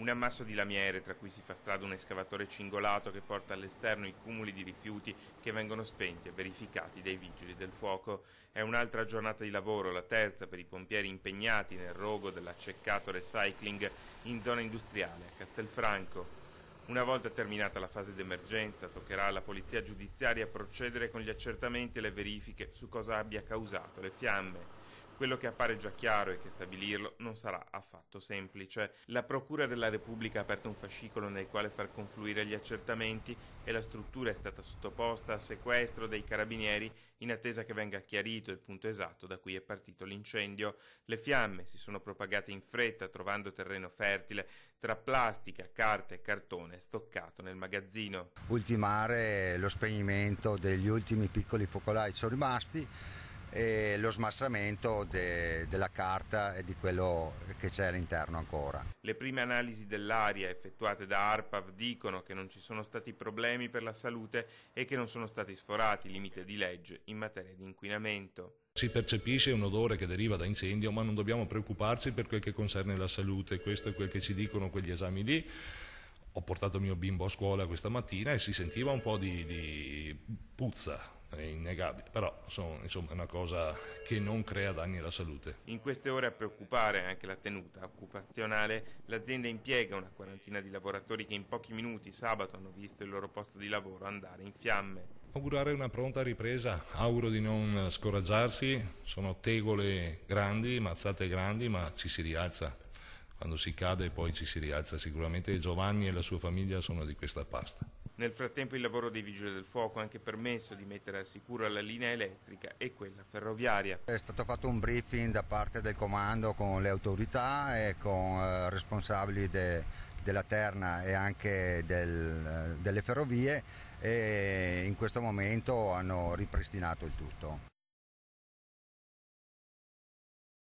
Un ammasso di lamiere tra cui si fa strada un escavatore cingolato che porta all'esterno i cumuli di rifiuti che vengono spenti e verificati dai vigili del fuoco. È un'altra giornata di lavoro, la terza per i pompieri impegnati nel rogo dell'acceccato recycling in zona industriale a Castelfranco. Una volta terminata la fase d'emergenza, toccherà alla polizia giudiziaria procedere con gli accertamenti e le verifiche su cosa abbia causato le fiamme. Quello che appare già chiaro è che stabilirlo non sarà affatto semplice. La Procura della Repubblica ha aperto un fascicolo nel quale far confluire gli accertamenti e la struttura è stata sottoposta a sequestro dei carabinieri in attesa che venga chiarito il punto esatto da cui è partito l'incendio. Le fiamme si sono propagate in fretta trovando terreno fertile tra plastica, carta e cartone stoccato nel magazzino. Ultimare lo spegnimento degli ultimi piccoli focolai che sono rimasti e lo smassamento della carta e di quello che c'è all'interno ancora. Le prime analisi dell'aria effettuate da ARPAV dicono che non ci sono stati problemi per la salute e che non sono stati sforati i limiti di legge in materia di inquinamento. Si percepisce un odore che deriva da incendio, ma non dobbiamo preoccuparci per quel che concerne la salute, questo è quel che ci dicono quegli esami lì. Ho portato mio bimbo a scuola questa mattina e si sentiva un po' di puzza, è innegabile, però insomma, è una cosa che non crea danni alla salute. In queste ore a preoccupare anche la tenuta occupazionale. L'azienda impiega una quarantina di lavoratori che in pochi minuti sabato hanno visto il loro posto di lavoro andare in fiamme. Augurare una pronta ripresa, auguro di non scoraggiarsi, sono tegole grandi, mazzate grandi, ma ci si rialza. Quando si cade poi ci si rialza, sicuramente Giovanni e la sua famiglia sono di questa pasta. Nel frattempo il lavoro dei vigili del fuoco ha anche permesso di mettere al sicuro la linea elettrica e quella ferroviaria. È stato fatto un briefing da parte del comando con le autorità e con responsabili della Terna e anche delle ferrovie e in questo momento hanno ripristinato il tutto.